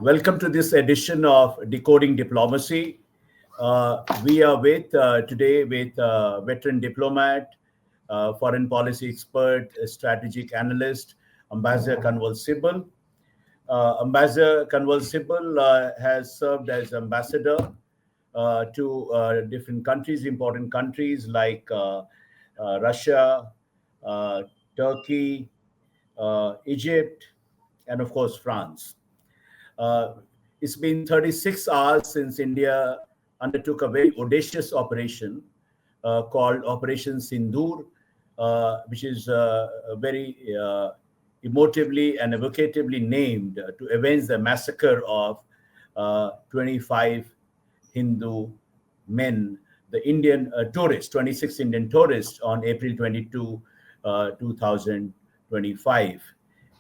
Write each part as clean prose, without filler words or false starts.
Welcome to this edition of Decoding Diplomacy. We are with today with veteran diplomat, foreign policy expert, strategic analyst, Ambassador Kanwal Sibal. Ambassador Kanwal Sibal has served as ambassador to different countries, important countries like Russia, Turkey, Egypt, and of course France. Uh, it's been 36 hours since India undertook a very audacious operation called Operation Sindoor, which is very emotively and evocatively named to avenge the massacre of 25 Hindu men, the Indian tourists, 26 Indian tourists on April 22, 2025.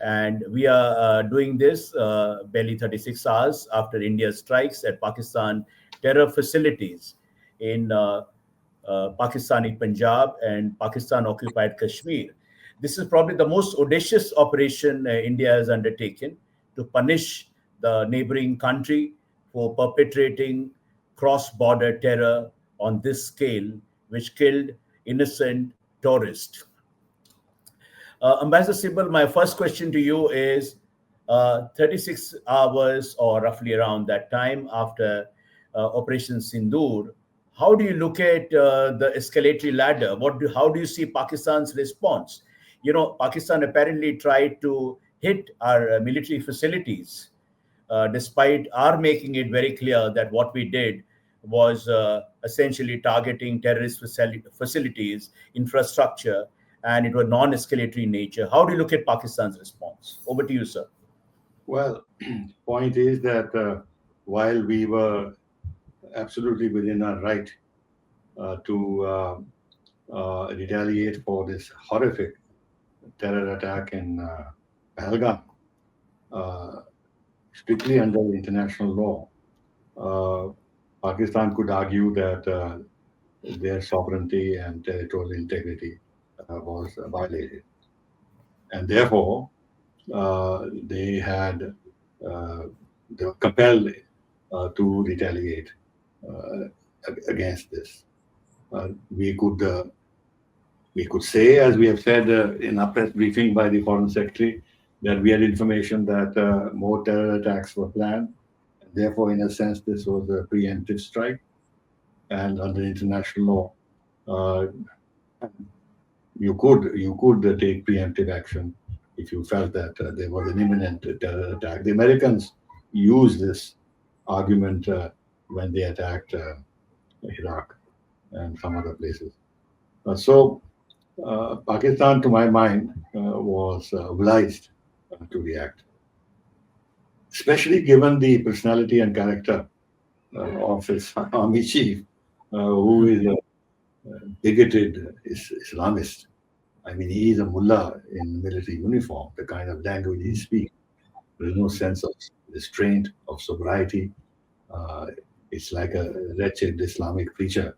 And we are doing this barely 36 hours after India strikes at Pakistan terror facilities in Pakistani Punjab and Pakistan-occupied Kashmir. This is probably the most audacious operation India has undertaken to punish the neighboring country for perpetrating cross-border terror on this scale, which killed innocent tourists. Ambassador Sibal, my first question to you is 36 hours or roughly around that time after Operation Sindoor, how do you look at the escalatory ladder? How do you see Pakistan's response? You know, Pakistan apparently tried to hit our military facilities, despite our making it very clear that what we did was essentially targeting terrorist facilities, infrastructure, and it was non-escalatory nature. How do you look at Pakistan's response? Over to you, sir. Well, point is that while we were absolutely within our right to retaliate for this horrific terror attack in Pahalgam, strictly under international law, Pakistan could argue that their sovereignty and territorial integrity was violated. And therefore, they were compelled to retaliate against this. We could say, as we have said in our press briefing by the Foreign Secretary, that we had information that more terror attacks were planned. Therefore, in a sense, this was a preemptive strike. And under international law, you could take preemptive action if you felt that there was an imminent terror attack. The Americans used this argument when they attacked Iraq and some other places. So Pakistan, to my mind, was obliged to react, especially given the personality and character of its army chief, who is a bigoted Islamist. I mean, he is a mullah in military uniform, the kind of language he speaks. There is no sense of restraint, of sobriety. It's like a wretched Islamic preacher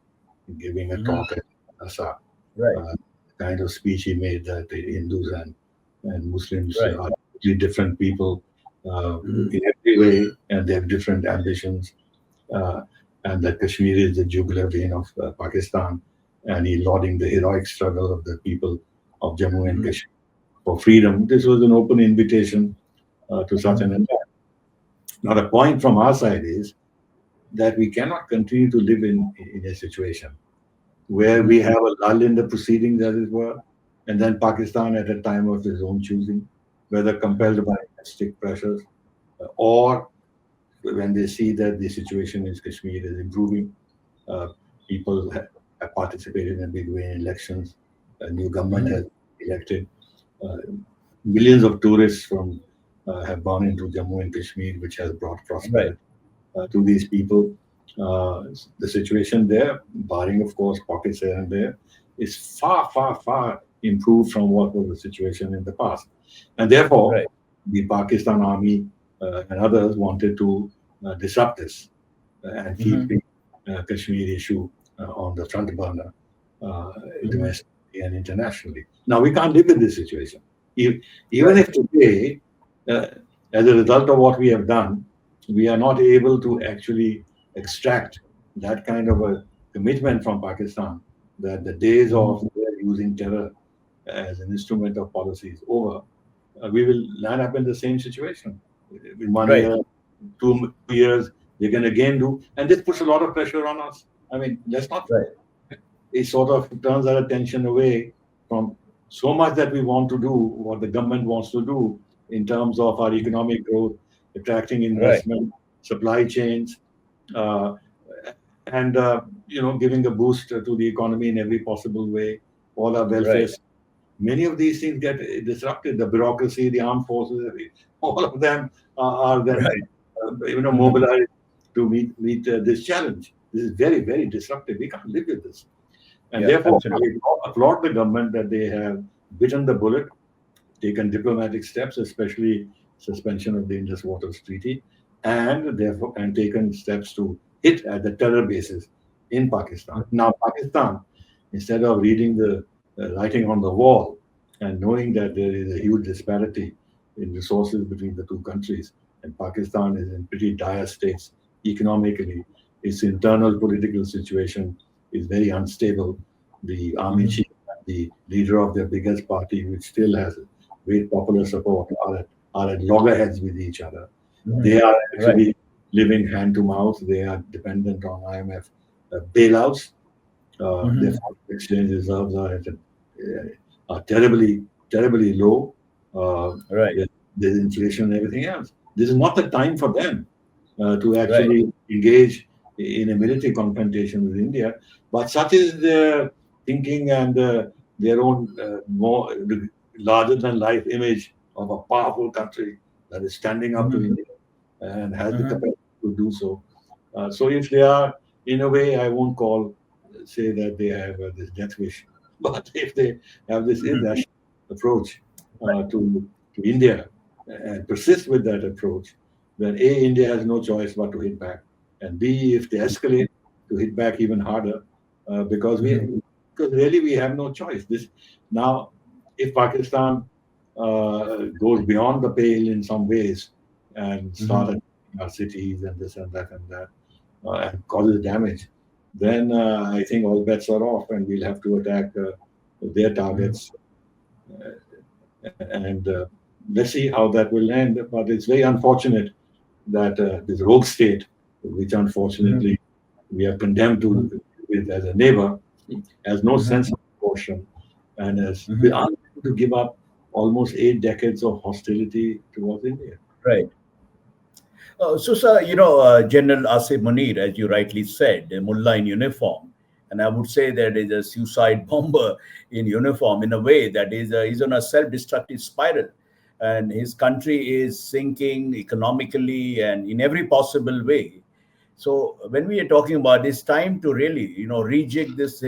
giving a talk at Asa. Right. The kind of speech he made that the Hindus and Muslims are really different people in every way, and they have different ambitions. And that Kashmir is the jugular vein of Pakistan, and he lauding the heroic struggle of the people of Jammu and Kashmir for freedom. This was an open invitation to such an attack. Now, the point from our side is that we cannot continue to live in a situation where we have a lull in the proceedings, as it were, and then Pakistan at a time of its own choosing, whether compelled by domestic pressures or when they see that the situation in Kashmir is improving. People have participated in a big way in elections. A new government has been elected. Millions of tourists have gone into Jammu and Kashmir, which has brought prosperity to these people. The situation there, barring of course pockets here and there, is far, far, far improved from what was the situation in the past. And therefore, the Pakistan army and others wanted to disrupt this and keep the Kashmir issue on the front burner, domestically and internationally. Now, we can't live in this situation. Even if today, as a result of what we have done, we are not able to actually extract that kind of a commitment from Pakistan that the days Mhm. of their using terror as an instrument of policy is over, we will land up in the same situation. In one Right, year, 2 years, they can again do, and this puts a lot of pressure on us. I mean, let's not, right, it sort of turns our attention away from so much that we want to do, what the government wants to do in terms of our economic growth, attracting right, investment, supply chains, uh, and giving a boost to the economy in every possible way, all our welfare. right, Many of these things get disrupted. The bureaucracy, the armed forces, all of them are then right. Mhm. mobilized to meet this challenge. This is very, very disruptive. We can't live with this. And Yeah, therefore, I absolutely. applaud the government that they have bitten the bullet, taken diplomatic steps, especially suspension of the Indus Waters Treaty, and therefore and taken steps to hit at the terror bases in Pakistan. Mhm. Now, Pakistan, instead of reading the writing on the wall and knowing that there is a huge disparity in resources between the two countries, and Pakistan is in pretty dire states economically, its internal political situation is very unstable. The army Mhm. chief, the leader of their biggest party, which still has great popular support, are at loggerheads with each other. Mhm. They are Right. actually living hand to mouth. They are dependent on IMF bailouts. Their Mhm. foreign exchange reserves are terribly, terribly low. Right. There- there's inflation and everything else. This is not the time for them to Right. actually engage in a military confrontation with India. But such is their thinking and their own more larger than life image of a powerful country that is standing up to Mhm. India and has the Mhm. capacity to do so. So if they are, in a way, I won't say that they have this death wish, but if they have this Mhm. irrational approach to India and persist with that approach, then A, India has no choice but to hit back, and B, if they escalate, to hit back even harder, because Mhm. because really we have no choice. This now, if Pakistan goes beyond the pale in some ways and start Mhm. attacking our cities and this and that, and causes damage, then I think all bets are off, and we'll have to attack their Mhm. targets. And let's see how that will end. But it's very unfortunate that this rogue state, which Mhm. unfortunately we are condemned to Mhm. with as a neighbor, has no Mhm. sense of proportion and has been Mhm. unable to give up almost 8 decades of hostility towards India. Right. So, sir, General Asif Munir, as you rightly said, a mullah in uniform, and I would say that is a suicide bomber in uniform in a way that is on a self-destructive spiral, and his country is sinking economically and in every possible way. So, when we are talking about it's time to really, reject this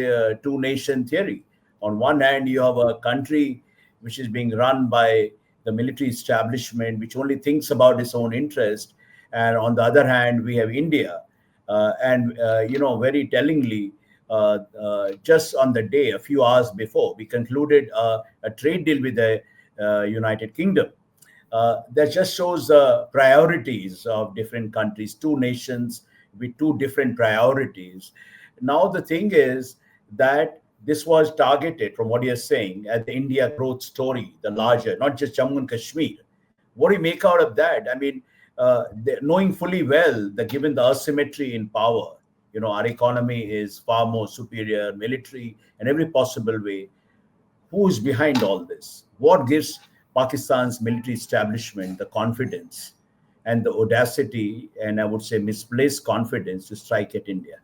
two-nation theory. On one hand, you have a country which is being run by the military establishment, which only thinks about its own interest, and on the other hand we have India, and very tellingly, just on the day a few hours before we concluded a trade deal with the United Kingdom. That just shows the priorities of different countries, two nations with two different priorities. Now the thing is that this was targeted, from what you're saying, at the India growth story, the larger, not just Jammu and Kashmir. What do you make out of that? I mean, knowing fully well that given the asymmetry in power, our economy is far more superior, military, and every possible way. Who is behind all this? What gives Pakistan's military establishment the confidence and the audacity, and I would say misplaced confidence, to strike at India?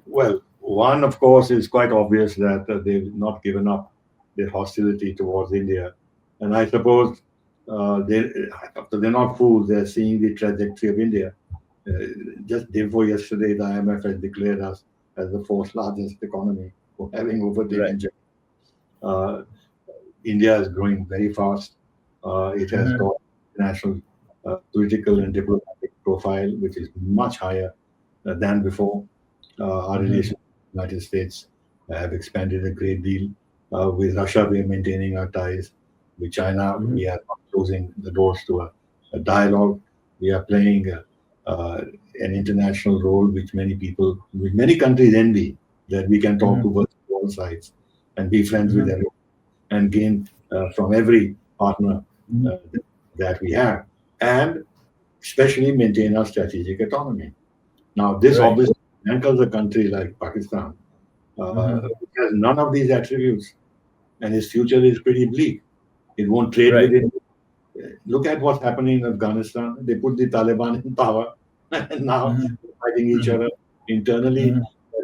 Well, one, of course, is quite obvious that they've not given up their hostility towards India. And I suppose they're not fools. They're seeing the trajectory of India. Uh, just day before yesterday, the IMF has declared us as the fourth largest economy for having Right. overtaken Japan. Uh, India is growing very fast. It has Mhm. got national political and diplomatic profile, which is much higher than before. Our Mhm. relations with the United States have expanded a great deal. With Russia, we are maintaining our ties. With China, Mhm. we are not closing the doors to a dialogue. We are playing an international role which many countries envy, that we can talk to all sides and be friends with everyone and gain from every partner uh, that we have, and especially maintain our strategic autonomy. Now, this Right. obviously rankles a country like Pakistan, which has none of these attributes, and its future is pretty bleak. It won't trade with Right. India. Look at what's happening in Afghanistan. They put the Taliban in power, and now they're fighting each other internally.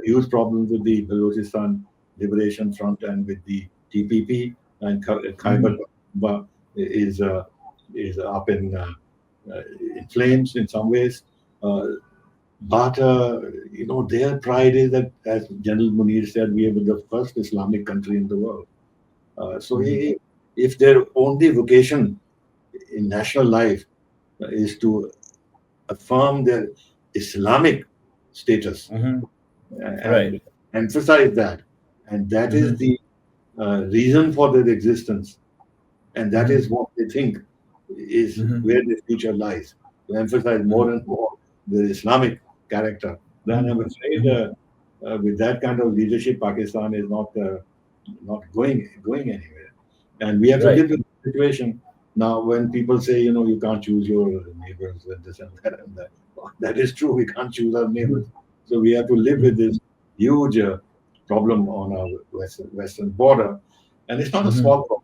Huge problems with the Balochistan Liberation Front and with the TPP, and Khyber is uh, is up in flames in some ways. Uh, but their pride is that, as General Munir said, we are the first Islamic country in the world. If their only vocation in national life is to affirm their Islamic status and Right. emphasize that, and that is the reason for their existence, and that is what they think is where the future lies. To emphasize more and more the Islamic character, then I'm afraid with that kind of leadership, Pakistan is not going anywhere, and we have to live Right. with the situation. Now, when people say, you can't choose your neighbors and this and that, that is true. We can't choose our neighbors, so we have to live with this huge problem on our western border, and it's not a small problem.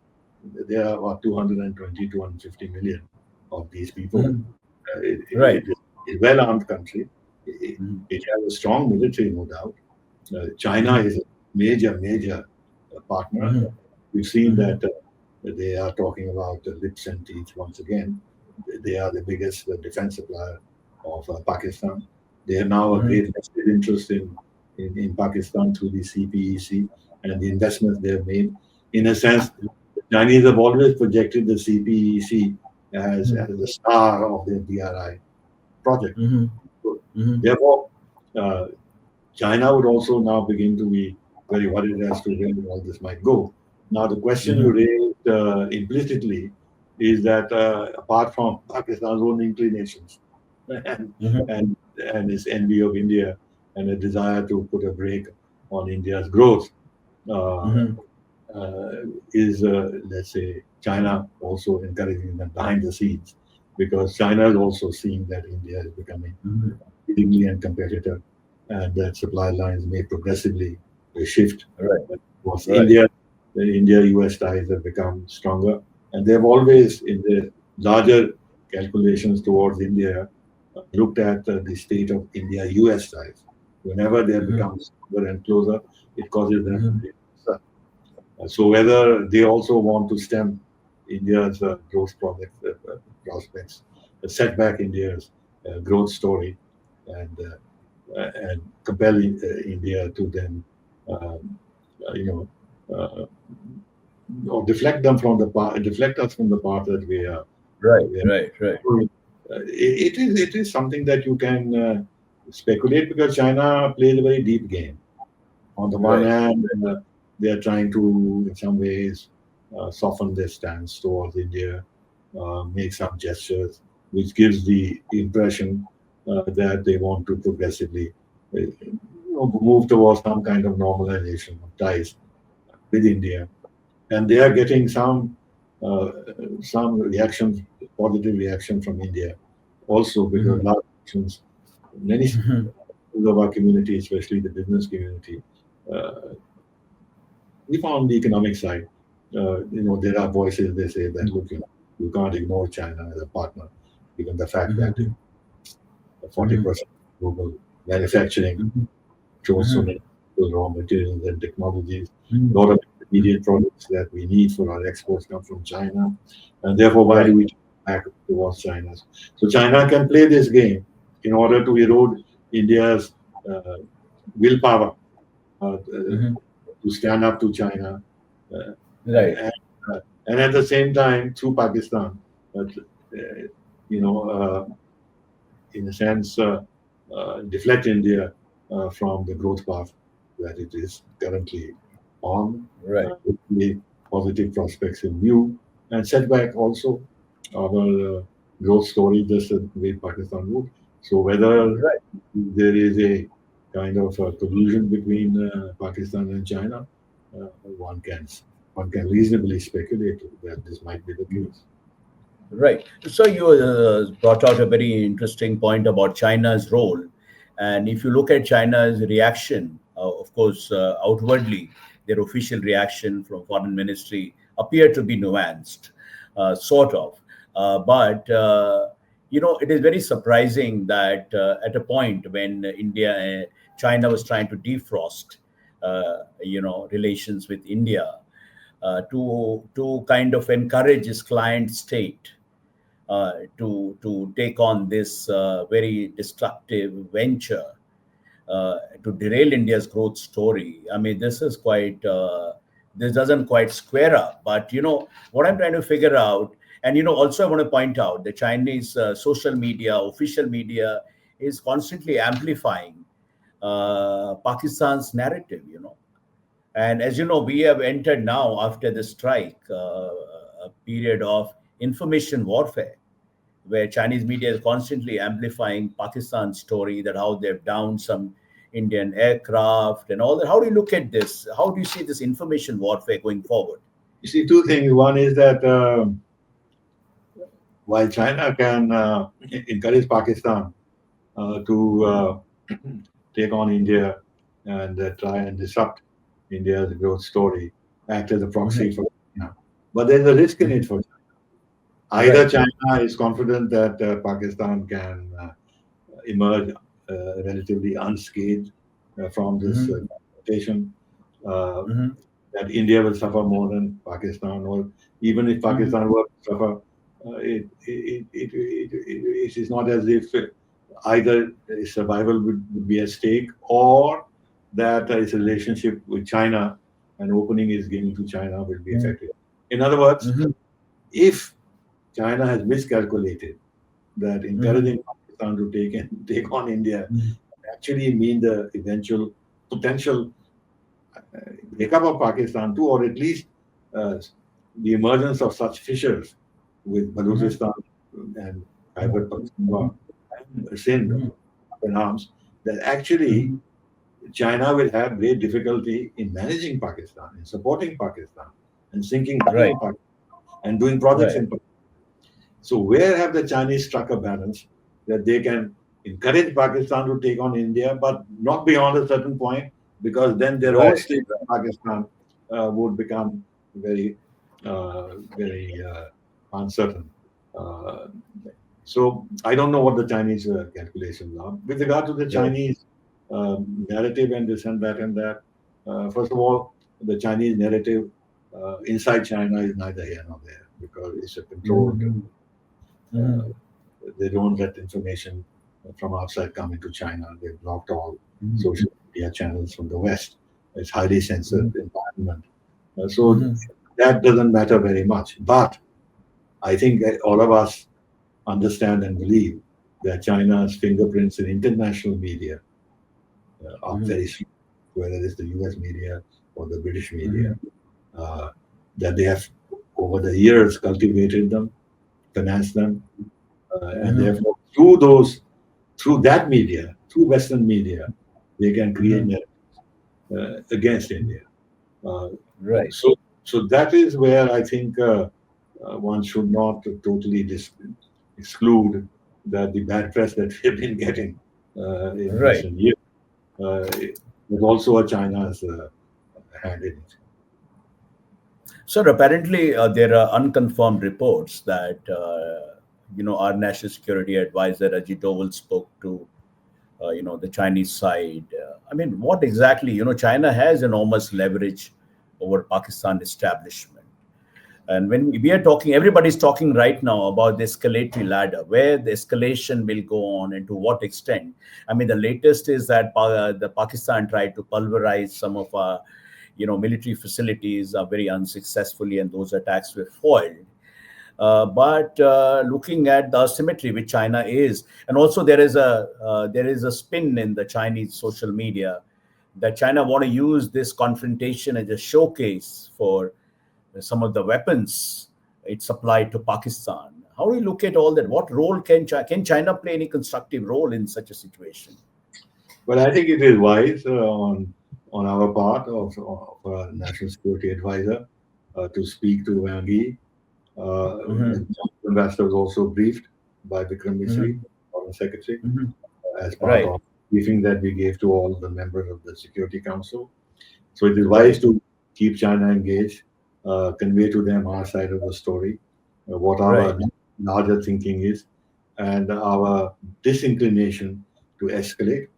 There are about 220, 250 million of these people. It Right. is a well-armed country. It has a strong military, no doubt. China is a major partner. We've seen that they are talking about lips and teeth once again. They are the biggest defense supplier of Pakistan. They have now a great vested interest in Pakistan through the CPEC and the investments they have made. In a sense, the Chinese have always projected the CPEC as the star of their BRI project. So, therefore, uh, China would also now begin to be very worried as to where all this might go. Now, the question you raised implicitly is that apart from Pakistan's own inclinations and, and its envy of India and a desire to put a brake on India's growth, uh, is, let's say, China also encouraging them behind the scenes, because China is also seeing that India is becoming increasingly and competitive, and that supply lines may progressively shift. Right. Because Right. the India-US ties have become stronger, and they've always, in their larger calculations towards India, looked at the state of India-US ties. Whenever they have become stronger and closer, it causes them to be concerned. So whether they also want to stem India's prospects, set back India's growth story, and compel India to then, um, you know, uh, or deflect us from the path that Right. we are Right. Right. going. It is something that you can speculate, because China plays a very deep game. On the one Right. hand, they are trying to, in some ways, soften their stance towards India, make some gestures, which gives the impression that they want to progressively move towards some kind of normalization of ties with India. And they are getting uh, some reaction, positive reaction from India, also because large nations, many of our community, especially the business community, uh, even on the economic side, there are voices, they say that, look, you can't ignore China as a partner, given the fact that 40% global manufacturing shows so many raw materials and technologies. A lot of immediate products that we need for our exports come from China, and therefore, why do Right. we turn back towards China? So China can play this game in order to erode India's willpower to stand up to China, uh, Right. and, and at the same time, through Pakistan, you know, in a sense, deflect India from the growth path that it is currently on, Right. with the positive prospects in view, and set back also our growth story just the way Pakistan moved. So whether there is a kind of a collusion between Pakistan and China, uh, one can one can reasonably speculate that this might be the case. Right. So you brought out a very interesting point about China's role. And if you look at China's reaction, of course, outwardly, their official reaction from foreign ministry appeared to be nuanced, sort of. But it is very surprising that at a point when China was trying to defrost, relations with India, to kind of encourage its client state to take on this very destructive venture to derail India's growth story. I mean, this doesn't quite square up. But what I'm trying to figure out, and also I want to point out the Chinese social media, official media, is constantly amplifying Pakistan's narrative. And as you know, we have entered now after the strike a period of information warfare, where Chinese media is constantly amplifying Pakistan's story, that how they've downed some Indian aircraft and all that. How do you look at this? How do you see this information warfare going forward? You see, two things. One is that while China can encourage Pakistan to take on India and try and disrupt India's growth story, act as a proxy for China. But there's a risk in it for China. Either China is confident that Pakistan can emerge relatively unscathed from this confrontation, that India will suffer more than Pakistan, or even if Pakistan were to suffer, it is not as if either its survival would be at stake, or that its relationship with China and opening is given to China will be affected. In other words, if China has miscalculated that encouraging Pakistan to take on India actually mean the eventual potential breakup of Pakistan too, or at least the emergence of such fissures with Balochistan and Khyber Pakhtunkhwa and Sindh in arms, that actually China will have great difficulty in managing Pakistan, in supporting Pakistan, and sinking Pakistan, and doing projects in Pakistan. So where have the Chinese struck a balance that they can encourage Pakistan to take on India, but not beyond a certain point, because then their own state of Pakistan would become very, very uncertain. So I don't know what the Chinese calculations are. With regard to the Chinese narrative and this and that and that, first of all, the Chinese narrative inside China is neither here nor there, because it's a controlled. They don't let information from outside come into China. They've blocked all social media channels from the West. It's highly censored environment. So that doesn't matter very much. But I think all of us understand and believe that China's fingerprints in international media are very strong, whether it's the US media or the British media, that they have over the years cultivated them, financed them, and therefore through that media, through Western media, they can create narratives against India. So that is where I think one should not totally exclude that the bad press that we've been getting in recent years is also a China's hand in it. Sir, apparently there are unconfirmed reports that our national security advisor Ajit Doval spoke to the Chinese side. I mean, what exactly? China has enormous leverage over Pakistan establishment. And when we are talking, everybody's talking right now about the escalatory ladder, where the escalation will go on and to what extent. I mean, the latest is that the Pakistan tried to pulverize some of our, military facilities very unsuccessfully, and those attacks were foiled. But looking at the asymmetry which China is, and also there is a spin in the Chinese social media that China want to use this confrontation as a showcase for some of the weapons it supplied to Pakistan. How do you look at all that? What role can China play any constructive role in such a situation? Well, I think it is wise on our part of our national security advisor to speak to Wang Yi. The ambassador was also briefed by Vikram Misri, Foreign Secretary, as part Right, of briefing that we gave to all the members of the Security Council. So it is wise to keep China engaged, convey to them our side of the story, what our right, larger thinking is, and our disinclination to escalate.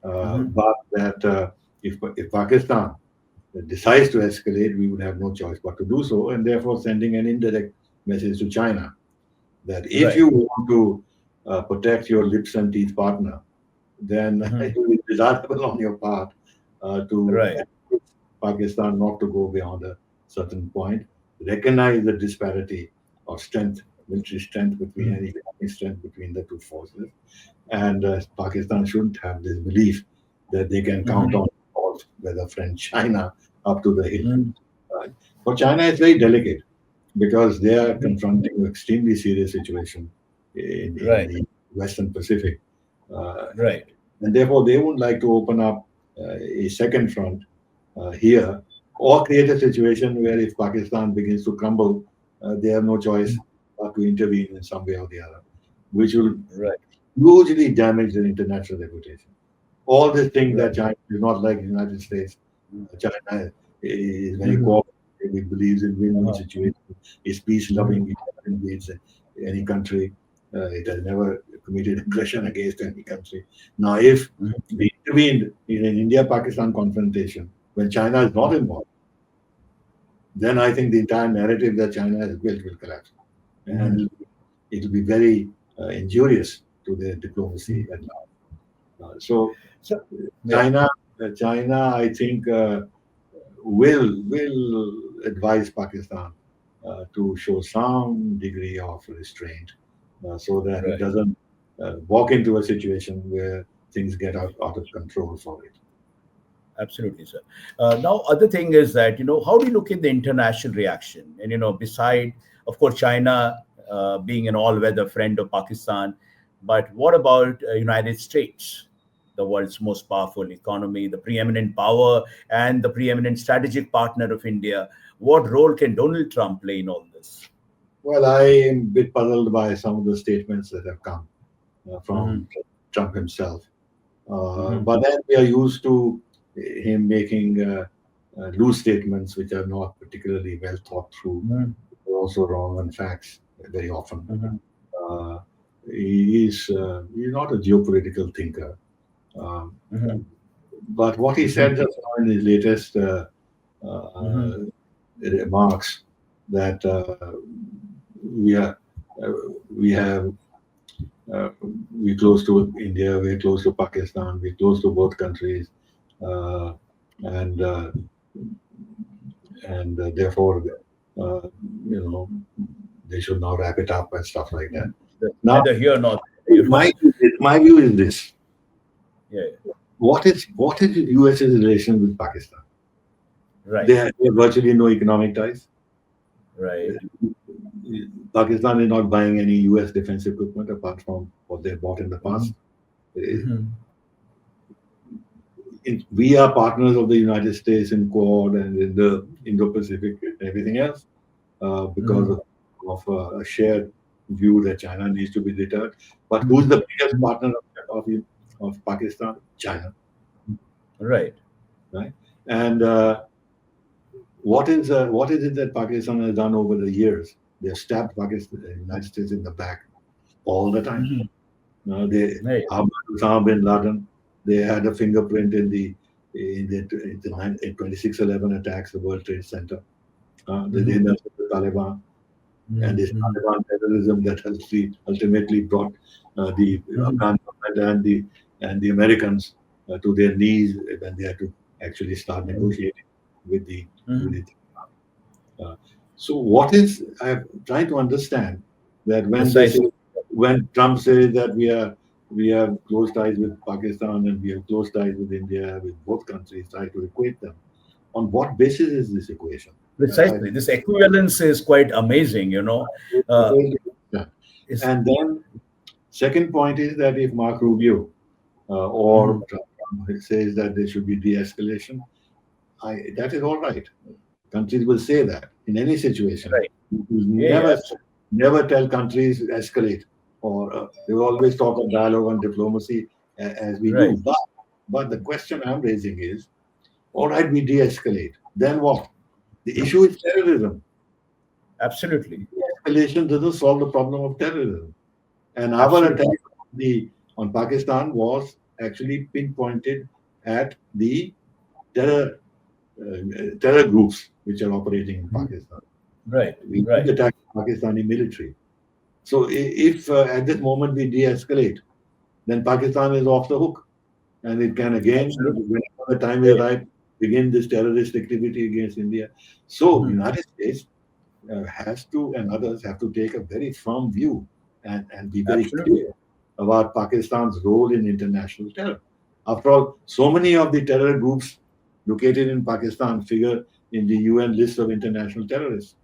But that if Pakistan decides to escalate, we would have no choice but to do so, and therefore sending an indirect message to China that if right, you want to protect your lips and teeth partner, then it will be desirable on your part to right. encourage Pakistan not to go beyond a certain point, recognize the disparity of strength, military strength between and economic strength between the two forces, and Pakistan shouldn't have this belief that they can count on all, whether friend China, up to the hill. Right? For China, it's very delicate because they are confronting an extremely serious situation in Right, the Western Pacific. Uh, right. and therefore, they would like to open up a second front here or create a situation where if Pakistan begins to crumble, they have no choice but to intervene in some way or the other, which will Right. hugely damage their international reputation. All these things that Right. China is not like the United States. China is very Mhm. cooperative. It believes in win-win Uh-huh. situations. It's peace-loving. It never invades any country. It has never committed aggression against any country. Now, if we intervened in an India-Pakistan confrontation when China is not involved, then I think the entire narrative that China has built will collapse, and it will be very injurious to their diplomacy at large. So So, yeah, China, I think, will advise Pakistan to show some degree of restraint, so that it right. doesn't walk into a situation where things get out of control for it. Absolutely, sir. Now, other thing is that, how do you look at the international reaction? And, beside, of course, China being an all-weather friend of Pakistan, but what about United States, the world's most powerful economy, the preeminent power, and the preeminent strategic partner of India? What role can Donald Trump play in all this? Well, I am a bit puzzled by some of the statements that have come Hmm. from Trump himself. Hmm. But then we are used to him making loose statements which are not particularly well thought through. Hmm. They're also wrong on facts very often. Hmm. Uh, he's not a geopolitical thinker. Um, Hmm. but what he Hmm. said just now in his latest Hmm. uh, remarks that we are uh, we have uh, we're close to India, we're close to Pakistan, we're close to both countries, uh, and uh, therefore, uh, you know, they should now wrap it up and stuff like that. Now, Neither here nor there. my view is this: Yeah, what is the US's relation with Pakistan? right, They have virtually no economic ties. right. Pakistan is not buying any US defense equipment apart from what they bought in the past. Uh, Hmm. we are partners of the United States in Quad and in the Indo-Pacific and everything else because Hmm. of a shared view that China needs to be deterred. But who's the biggest partner of Pakistan? China, Right. right? And what is it that Pakistan has done over the years? They have stabbed Pakistan, the United States in the back all the time. Hmm. They Right. Osama bin Laden. They had a fingerprint in 26/11 attacks, the World Trade Center. They Hmm. messed with the Taliban, and this Hmm. Taliban terrorism that ultimately brought the Hmm. Afghan government and the Americans to their knees when they had to actually start negotiating with the with Hmm. the uh, so what is I'm trying to understand that Precisely. when Trump says that we have close ties with Pakistan and we have close ties with India, with both countries, try to equate them. On what basis is this equation? I Precisely. This equivalence is quite amazing. I fail to understand. And then second point is that if Mark Rubio or Trump says that there should be de-escalation, that is all right. Countries will say that in any situation. Right. You will Yeah. never tell countries escalate, or they will always talk of dialogue and diplomacy as we Right. do. But the question I'm raising is, all right, we de-escalate. Then what? The issue is terrorism. Absolutely. De-escalation doesn't solve the problem of terrorism. And our Absolutely. attack on Pakistan was actually pinpointed at the terror terror groups which are operating in Pakistan. Right. We Right. did attack the Pakistani military. So if at this moment we de-escalate, then Pakistan is off the hook, and it can again, Absolutely. whenever the time is right, begin this terrorist activity against India. So United States has to, and others have to take a very firm view and be very Absolutely. clear about Pakistan's role in international terror. After all, so many of the terror groups located in Pakistan figure in the UN list of international terrorists.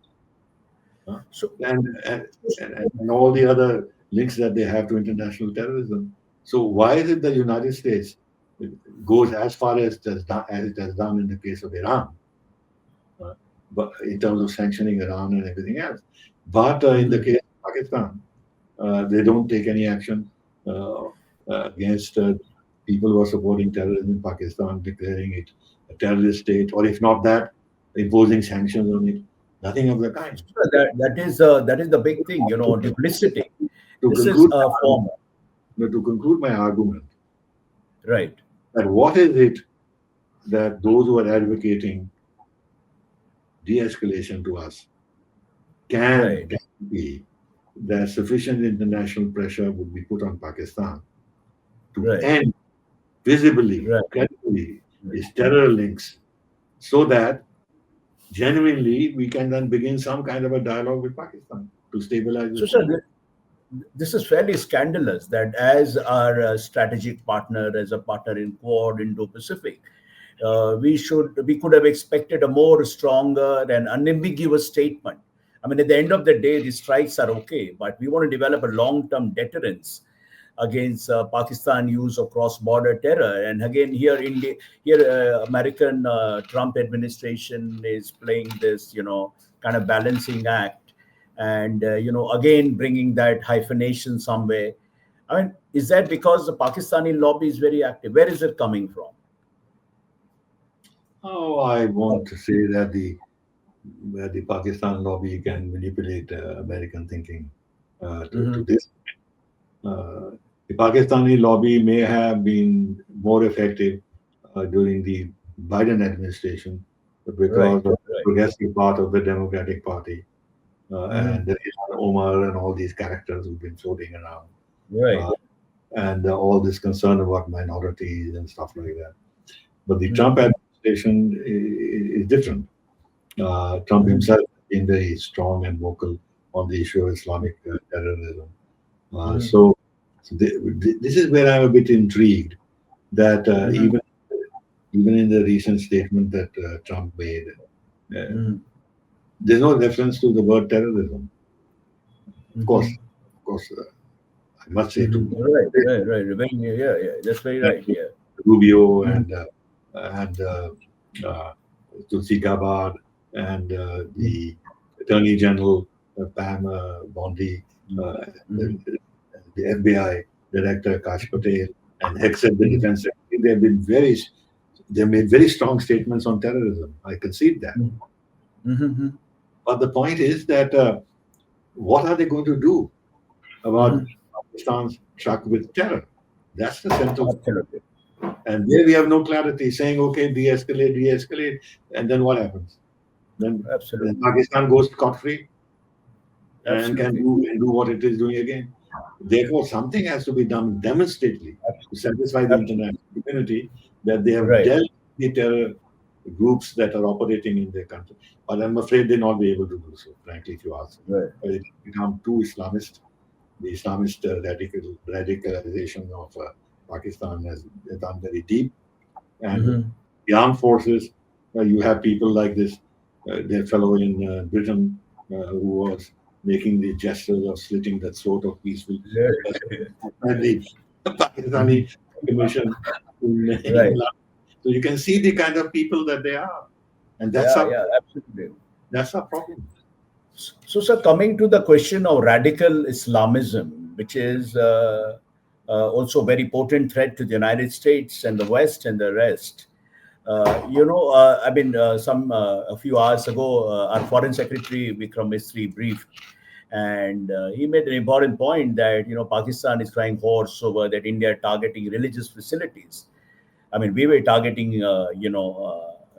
So, And all the other links that they have to international terrorism. So why is it the United States goes as far as it has done in the case of Iran, but in terms of sanctioning Iran and everything else? But in the case of Pakistan, they don't take any action against people who are supporting terrorism in Pakistan, declaring it a terrorist state, or if not that, imposing sanctions on it. Nothing of the kind. that is the big thing, duplicity. To This is conclude, a form. to conclude my argument, Right. that what is it that those who are advocating de-escalation to us can Right. guarantee that sufficient international pressure would be put on Pakistan to Right. end visibly, Right. credibly, its terror links, so that genuinely we can then begin some kind of a dialogue with Pakistan to stabilize So, the sir, situation. this is fairly scandalous that as our strategic partner, as a partner in Quad Indo-Pacific, we could have expected a more stronger and unambiguous statement. I mean, at the end of the day, the strikes are okay, but we want to develop a long-term deterrence against Pakistan use of cross-border terror. And again, American Trump administration is playing this, kind of balancing act, and again bringing that hyphenation somewhere. I mean, is that because the Pakistani lobby is very active? Where is it coming from? Oh, I want to say that the Pakistan lobby can manipulate American thinking to this. The Pakistani lobby may have been more effective during the Biden administration because of the progressive part of the Democratic Party and Ilhan Omar and all these characters who've been floating around. Right. And all this concern about minorities and stuff like that. But the Trump administration is different. Trump himself has been very strong and vocal on the issue of Islamic terrorism. So this is where I'm a bit intrigued that even in the recent statement that Trump made, there's no reference to the word terrorism. Of course, I must say to right. Yeah. That's very right. Yeah. Rubio and Tulsi Gabbard and the Attorney General Pam Bondi, the FBI Director Kash Patel, and ex-head the Defense Secretary. They made very strong statements on terrorism. I concede that. But the point is that what are they going to do about Pakistan's truck with terror? That's the central. Absolutely. And there we have no clarity, saying, okay, de-escalate, and then what happens? Then Pakistan goes scot-free and can do what it is doing again. Therefore, something has to be done demonstrably to satisfy the international community that they have dealt with the terror groups that are operating in their country. But I'm afraid they'll not be able to do so, frankly, if you ask me. It become too Islamist. The Islamist radicalization of Pakistan has done very deep. And the armed forces, you have people like this, their fellow in Britain who was making the gestures of slitting the throat of peaceful Yeah. and the Pakistani commission. Right. So you can see the kind of people that they are, and Yeah, yeah, absolutely. that's our problem. So, sir, coming to the question of radical Islamism, which is also a very potent threat to the United States and the West and the rest. I mean, a few hours ago, our Foreign Secretary Vikram Misri briefed, and he made an important point that Pakistan is flying horse over that India targeting religious facilities. I mean, we were targeting,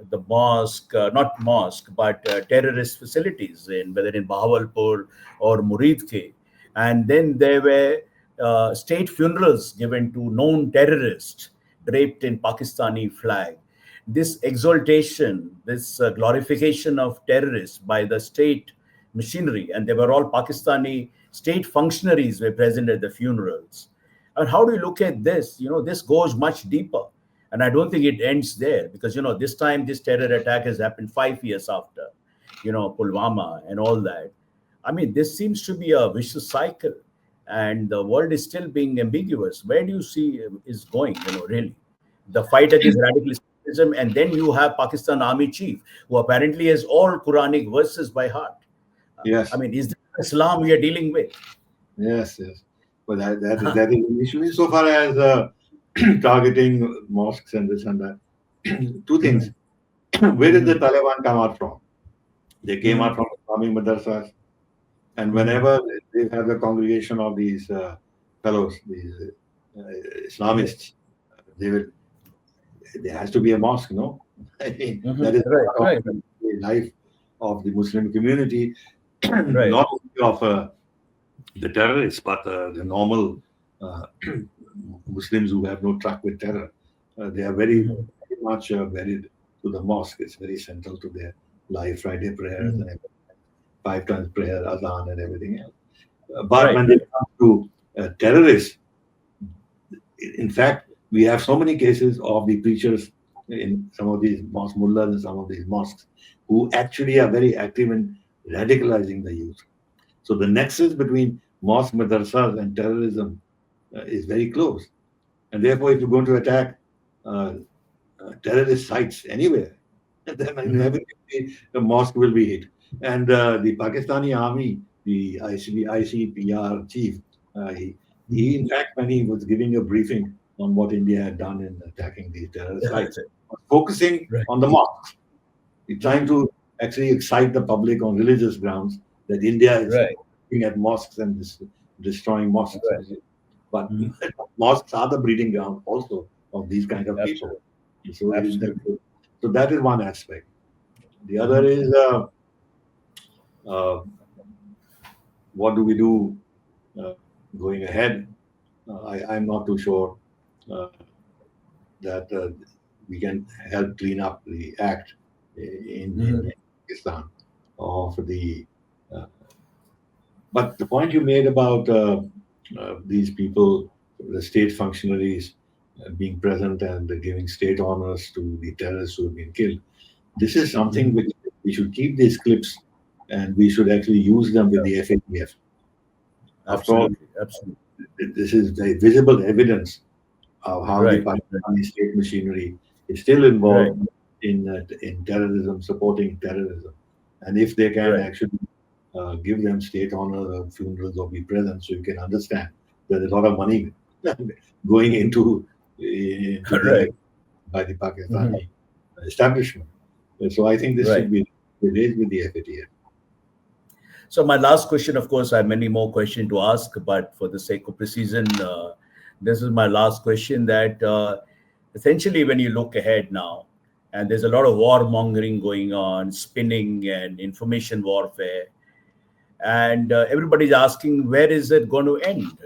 the mosque, not mosque, but terrorist facilities, whether in Bahawalpur or Muridke. And then there were state funerals given to known terrorists draped in Pakistani flag. This exaltation, this glorification of terrorists by the state machinery, and they were all Pakistani state functionaries were present at the funerals. And how do you look at this? This goes much deeper. And I don't think it ends there because, this time this terror attack has happened 5 years after, Pulwama and all that. I mean, this seems to be a vicious cycle and the world is still being ambiguous. Where do you see is going, really? The fight against radical Islamism, and then you have Pakistan Army Chief, who apparently has all Quranic verses by heart. Yes. I mean, is this Islam we are dealing with? Yes. But that is an issue. Insofar as targeting mosques and this and that. Two things. Where did the Taliban come out from? They came out from Islamic madrasas. And whenever they have a congregation of these fellows, these Islamists, there has to be a mosque, no? I mean, that is right. The life of the Muslim community, not only of the terrorists, but the normal Muslims who have no track with terror. They are very much buried to the mosque. It's very central to their life, Friday prayers and everything. 5 times prayer, azan, and everything else. But when it comes to terrorists, in fact, we have so many cases of the preachers in some of these mosque mullahs and some of these mosques who actually are very active in radicalizing the youth. So the nexus between mosque madrasas and terrorism is very close. And therefore, if you're going to attack terrorist sites anywhere, then inevitably the mosque will be hit. And the Pakistani army, the ICPR chief, he in fact, when he was giving a briefing on what India had done in attacking these terrorist sites, was focusing on the mosques. He's trying to actually excite the public on religious grounds that India is looking at mosques and destroying mosques. But mosques are the breeding ground also of these kind of people. So that is one aspect. The other is what do we do going ahead? I'm not too sure that we can help clean up the act in Pakistan of the. But the point you made about these people, the state functionaries being present and giving state honors to the terrorists who have been killed, this is something which we should keep these clips and we should actually use them with the FATF. Absolutely. This is very visible evidence of how the Pakistani state machinery is still involved in terrorism, supporting terrorism. And if they can actually give them state honor or funerals or be present, so you can understand there's a lot of money going into by the Pakistani establishment. So I think this should be raised with the FATF. So my last question, of course, I have many more questions to ask, but for the sake of precision, this is my last question that essentially when you look ahead now, and there's a lot of warmongering going on, spinning and information warfare, and everybody's asking, where is it going to end?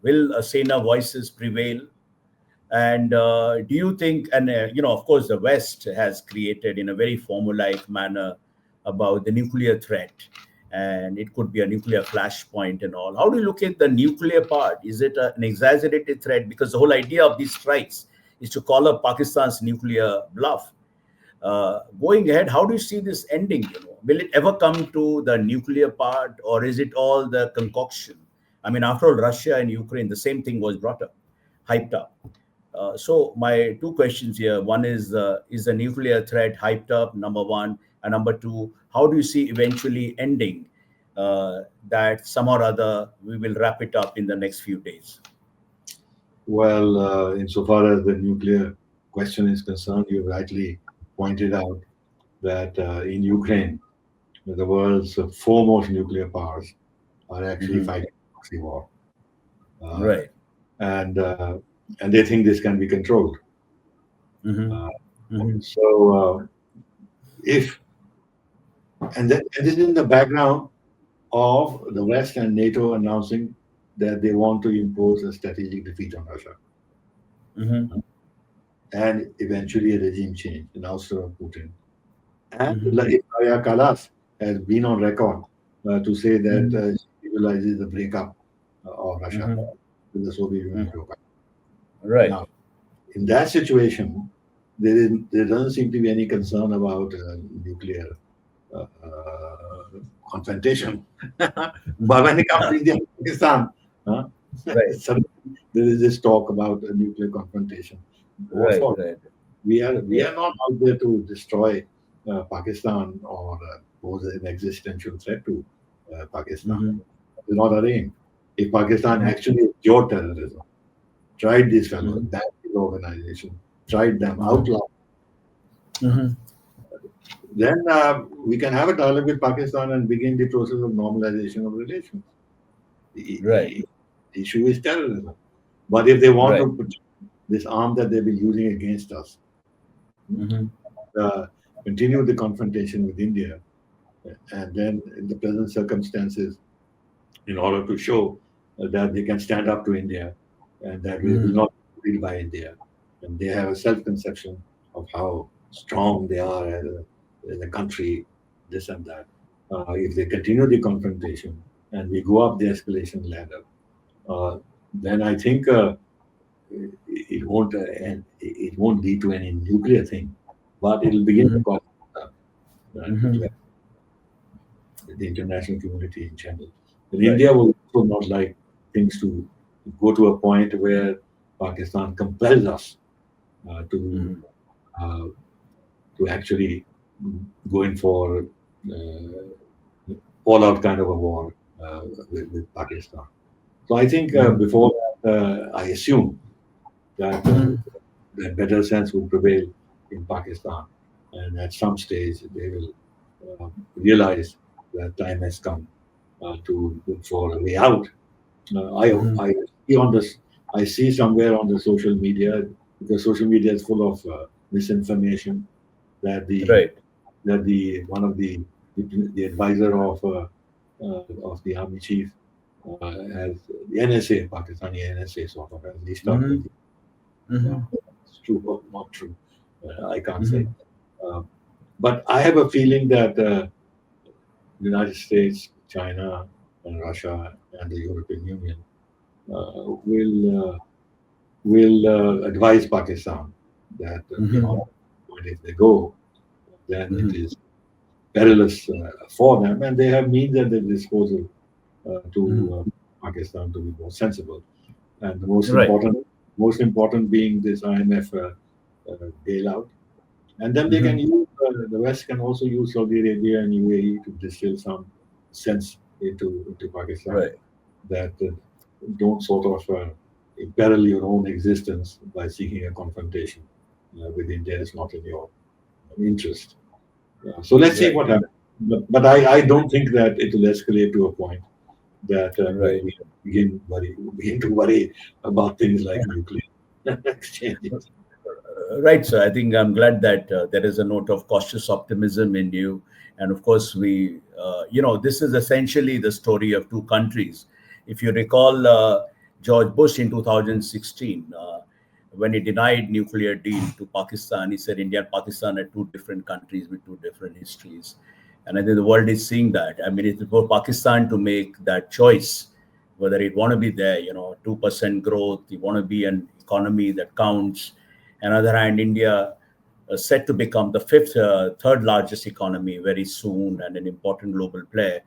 Will Sena voices prevail? And do you think, and of course, the West has created in a very formulaic manner about the nuclear threat, and it could be a nuclear flashpoint and all. How do you look at the nuclear part? Is it an exaggerated threat? Because the whole idea of these strikes is to call up Pakistan's nuclear bluff. Going ahead, how do you see this ending? Will it ever come to the nuclear part, or is it all the concoction? I mean, after all, Russia and Ukraine, the same thing was brought up, hyped up. So my two questions here: one is the nuclear threat hyped up? Number one, and number two, how do you see eventually ending that some or other we will wrap it up in the next few days? Well, insofar as the nuclear question is concerned, you rightly pointed out that in Ukraine, the world's foremost nuclear powers are actually fighting a proxy war. Right. And they think this can be controlled. So if and this is in the background of the West and NATO announcing that they want to impose a strategic defeat on Russia, and eventually a regime change, an ouster of Putin. And Maria Callas has been on record to say that she visualizes the breakup of Russia with the Soviet Union. Right. Now, in that situation, there doesn't seem to be any concern about nuclear confrontation. But when it comes to India and Pakistan, suddenly there is this talk about a nuclear confrontation. Right. We are not out there to destroy Pakistan or pose an existential threat to Pakistan. It's not our aim. If Pakistan actually endured terrorism, tried these fellows, banned the organization, tried them, outlawed, then we can have a dialogue with Pakistan and begin the process of normalization of relations. The issue is terrorism. But if they want to put this arm that they've been using against us, continue the confrontation with India, and then in the present circumstances, in order to show that they can stand up to India and that we will not be ruled by India, and they have a self-conception of how strong they are as a country, this and that. If they continue the confrontation and we go up the escalation ladder, then I think it won't lead to any nuclear thing, but it'll begin to cause the international community in general. But India will also not like things to go to a point where Pakistan compels us to actually go in for all-out kind of a war with Pakistan. So I think before that, I assume that that better sense will prevail in Pakistan, and at some stage they will realize that time has come to look for a way out. I see somewhere on the social media, because social media is full of misinformation, that one of the advisor of the army chief has the NSA, Pakistani NSA sort of has reached out. It's true or not true, I can't say. But I have a feeling that the United States, China, and Russia, and the European Union will advise Pakistan that if they go, then it is perilous for them, and they have means at their disposal to Pakistan to be more sensible. And the most important being this IMF bailout. And then they can use, the West can also use Saudi Arabia and UAE to distill some sense into Pakistan that don't sort of imperil your own existence by seeking a confrontation with India. Is not in your interest. So let's see what happens. But I don't think that it will escalate to a point that we begin to worry about things like nuclear exchanges. Right, sir. I think I'm glad that there is a note of cautious optimism in you. And of course, this is essentially the story of two countries. If you recall, George Bush in 2016, when he denied nuclear deal to Pakistan, he said India and Pakistan are two different countries with two different histories. And I think the world is seeing that. I mean, it's for Pakistan to make that choice, whether it want to be there, 2% growth, you want to be an economy that counts. On the other hand, India set to become the third largest economy very soon and an important global player.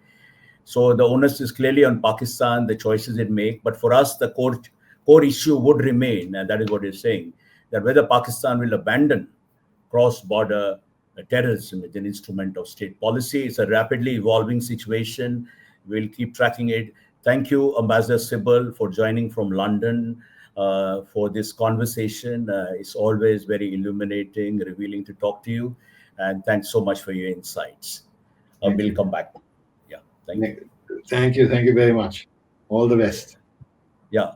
So the onus is clearly on Pakistan, the choices it make. But for us, the core issue would remain, and that is what you're saying, that whether Pakistan will abandon cross-border terrorism as an instrument of state policy. It's a rapidly evolving situation. We'll keep tracking it. Thank you, Ambassador Sibal, for joining from London for this conversation. It's always very illuminating, revealing to talk to you. And thanks so much for your insights. We'll come back. Yeah, thank you. Thank you. Thank you very much. All the best. Yeah.